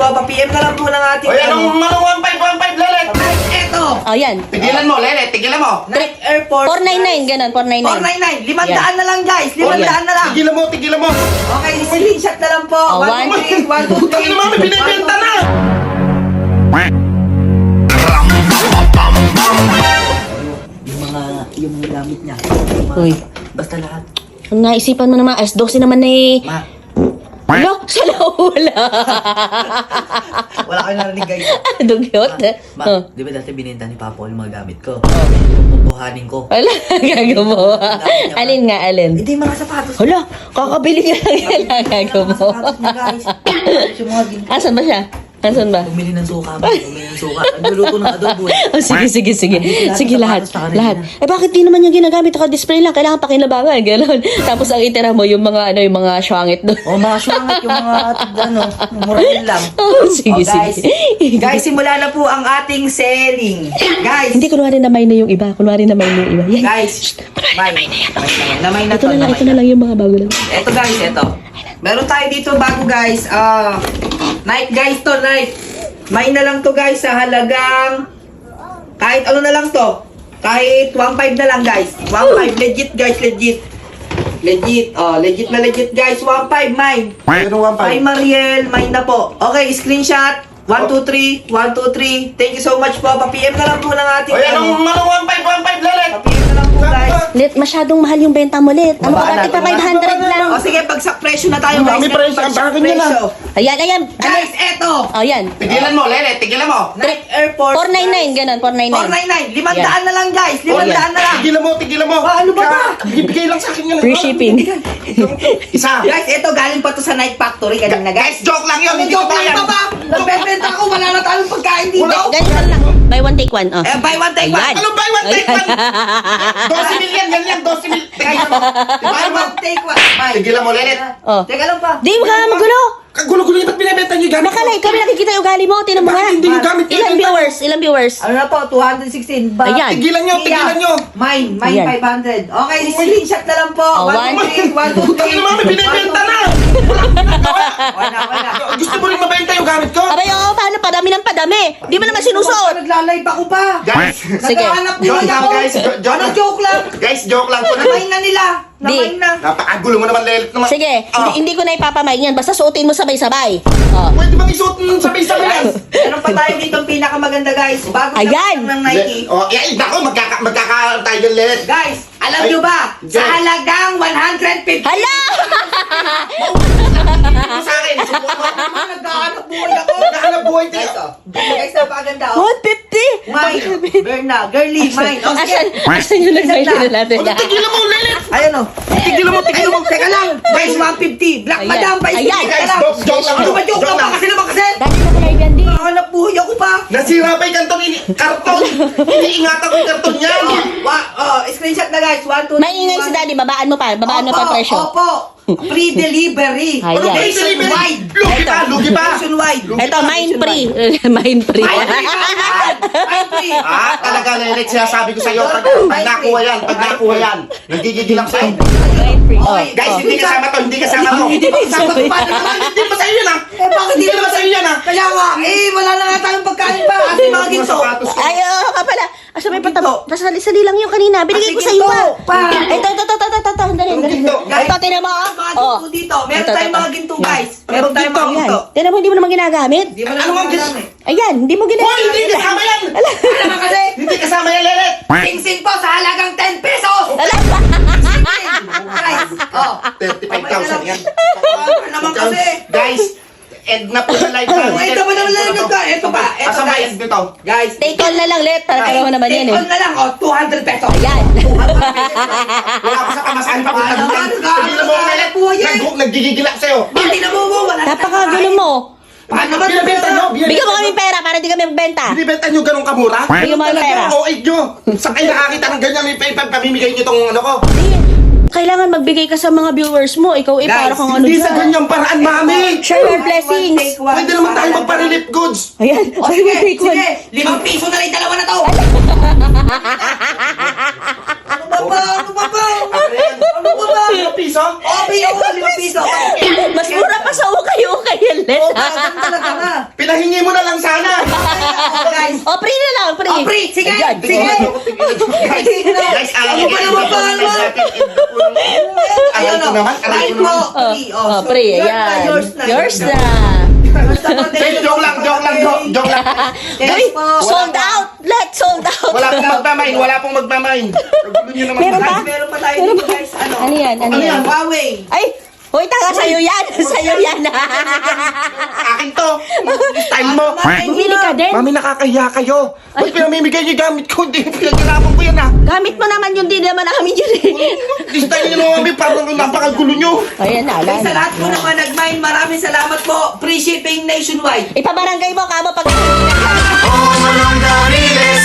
po. Pa-PM na lang po ng ating... O yan, manong 1515, Lelet. Eto. Oh, yan. Tigilan mo, Lelet. Tigilan mo. Nike Airport. 499, ganun, 499. 499. 500 na lang, guys. 500 na lang. Tigilan mo, tigilan mo. Okay, screenshot na lang po. Oh, 1, 2, 3, 1, 2, 3. Tangin naman, may binibenta na. Yung mga gamit niya. Uy. Basta lahat. Ang naisipan mo naman, alas 12 naman eh. Ma, Ano? Sa laula. wala kayo narinig, guys. Dugyot. Oh. Di ba dati bininta ni Papa yung mga gamit ko? Pupuhanin ko. Wala, gago mo. Alin nga, alin? Hindi, mga sapatos. Hala, kakabili ka lang yan, gago mo. Sapatos niya, guys. Yung mga Asan ba siya? Asan ba? Bumili ng suka, bumili ng suka. Nagluluto ng adobo. Oh, sige, sige, sige. Sige, lahat. Sapatos sa kanila. Lahat. Eh, bakit di naman yung ginagamit? Naka-display lang. Kailangan pakinabangan. Ganon. Tapos ang itira mo, yung mga, ano, yung mga syangit doon. O, mga syangit, yung mga, ano, murahin lang. Oh, sige, O, guys, sige. guys, simula na po ang ating selling. Guys, Hindi, kunwari namay na yung iba. Kunwari namay na yung iba. Yan. guys, namay na Ito na lang, ito na lang yung mga bago lang. Ito guys, ito. Meron tayo dito bago guys. Nike guys to, Nike. May na lang to guys sa halagang kahit ano na lang to. Kahit 1.5 na lang guys. 1.5 legit guys, legit. Legit. Oh, legit na legit guys. 1.5 mine. Anong Ay Mariel, mine na po. Okay, screenshot. 1, 2, 3. 1, 2, 3. Thank you so much po. Pa-PM na lang po ng ating O yan, manong 1515, Lelet. Pa-PM na lang po guys. Lit, masyadong mahal yung benta mo, Lit. Ano Babaan ba? Ipa natin. 500 lang. O sige, pagsak presyo na tayo guys. Mami, presyo. Ang bakit niya na? Presyo. Ayan, ayan. Guys, eto. Oh, yan. Tigilan mo, Lelet. Tigilan mo. Nike Airport. 499, ganun, 499. 499. 500 na lang guys. 500 na lang. Tigilan mo, tigilan mo. Ano ba ba? Bibigay lang sa akin yan. Free shipping. Isa. Guys, eto galing pa to sa Nike Factory kanina guys. Guys, joke lang yun. Hindi ko Joke lang yan. pa ba? Nagbebenta ako. Wala na tayong pagkain dito. Ganyan lang. Buy one, take one. Oh. Buy one, take one. Ayan. Ano buy one, take one? 12 million, ganyan. 12 million. Tigilan mo. Buy one, take one. Buy. Tigilan mo, Lelet. Oh. Teka lang pa. Di ka magulo. Kagulo-gulo yung ba't binibenta niyo yung gamit Nakalay, kami nakikita yung ugali mo. Tinan mo nga. Bakit hindi yung gamit Ilang viewers? Ilang viewers? Ano na po? 216. Ayan. Tigilan nyo, tigilan nyo. Mine Ayan. 500. Okay, screenshot na lang po. Oh, 1, 2, 3. 1, 2, 3. Tangin naman, may binibenta na. Wala. Gusto mo rin mabenta yung gamit ko? Abay, oo, paano? Padami ng padami. Di mo naman sinusuot. Naglalay pa ko pa. Guys, Sige. Naghahanap Joke buhay lang, ako. guys. Joke Ano lang. joke lang? guys, joke lang po. Namain na nila. Namain Di. na. Napakagulo mo naman, Lelet naman. Sige, Ah. hindi ko na ipapamain yan. Basta suotin mo sabay-sabay. Oh. Pwede bang isuot ng sabay-sabay yan? Meron pa tayo dito ang pinakamaganda guys. Bago sa Ayan. ng Nike. Oh, nako, magkaka tayo dyan, Lelet. Guys, alam Ay, nyo ba? Sa guys. halagang 150. Hala! Ito sa akin, subukan mo. Naghahanap buhay ako. Nakahanap buhay Guys, tayo. guys, napakaganda. Oh. 150! Mine. Berna. Girly. Mine. Oh, sige. Asan yung nag-mention na natin? O, tigilan mo, Lelet. Ayan o. Tigilan mo, tigilan mo. Teka lang. Guys, 150. Black Ayan. Madam pa Ayan. Teka lang. Joke lang. Ano ba joke lang pa? Kasi naman kasi. Dati na pala yung gandi. Nakahanap buhay ako pa. Nasira pa yung karton. Iniingatan ko yung karton niya. Screenshot na guys. 1, 2, 3. Maingay si Daddy, babaan mo pa. Babaan mo pa ang presyo. Opo. Free delivery. Ayan. Ano ba yung delivery? Lugi pa, lugi pa. Nationwide. Ito, mine free. Mine free. Talaga, Lelet, sinasabi ko sa'yo, pag nakuha yan, nagigigil lang sa'yo. Mine free. Oh. Okay, Guys, hindi kasama to, hindi kasama to. Hindi ba kasama to? Paano naman? Hindi naman sa'yo yan, ha? Bakit Hindi naman sa'yo yan, ha? Kaya nga, wala na nga tayong pagkain pa. Kasi mga ginto. Ay, oo ka pala. Asa may patabo? Sali lang yung kanina. Binigay ko Sige, sa iyo ginto. pa. Pa. Ito. Dali. Ginto. Ito, tinan mo. Mga Oh. ginto dito. Meron Ito, tayong ito. mga ginto, guys. Meron tayong mga Ayan. ginto. Tinan mo, hindi mo naman ginagamit. Hindi mo na Ano ang ginagamit. Ayan, hindi mo Hoy, ginagamit. hindi kasama yan! Ano naman kasi? Hindi kasama yan, Lelet! Sing-sing po sa halagang 10 pesos. Guys, 35,000 yan. Ano naman kasi? Guys, end na po yung live namin. Ito ba naman lang ito? Ito ba? Ito Asa ba guys. end nito? Guys, Take all na lang, Let. Para karoon naman yan eh. take on na lang, 200 pesos. Ayan. Wala pa sa pamasahin pa kita. Ano, Hindi na mo, Lelet. Nagigigilak sa'yo. Hindi na mo, wala na Napakagulo mo. Paano ba Binibenta nyo? Bigyan mo kami pera para di kami magbenta. Binibenta nyo ganun kamura? Bigyan mo kami pera. Talaga, OA nyo. Saan kayo nakakita ng ganyan? Pamimigay nyo tong ano ko? Kailangan magbigay ka sa mga viewers mo. Ikaw Guys, para kang ano Hindi sa dyan. ganyang paraan, mami. Share your blessings. Pwede naman tayo magpa-relief goods. Ayan. O sige, sige. 5 piso na lang yung dalawa na to. Ano ba ba? Ano ba ba? Ano ba ba? 5 piso? Okay, ako 5 piso. Mas mura pa sa ukay-ukay. wireless. Oo, ganun talaga ka. Pinahingi mo na lang sana. Guys, O, free na lang, free. Oh, free. Sige, Ayan, sige. Guys, Ano ba naman ba? Aray ko naman, aray ko naman. Free. Oh, free. Ayan. Yours na. Yours na. Joke lang. Uy, sold out. Let's sold out. Wala pong magmamain. Gulo nyo naman. Meron pa? Meron pa tayo dito guys. Ano? Ano yan? Ano Ano yan? yan? Huawei. Ay! Hoy, tanga, sa'yo yan! Sa'yo yan! Akin to. Style mo. Bumili ka din? Mami, nakakahiya kayo. Ba't pinamimigay niyo gamit ko? Hindi, pinaghirapan ko yan ha. Gamit mo naman yun, di naman namin yun eh. Style niyo naman, mami, parang napakagulo nyo. Ayan na, Guys, sa alam. lahat po naman nag-mine, maraming salamat po. Free shipping nationwide. Ipabarangay mo, kamo pag... Oh, Manong Dariles,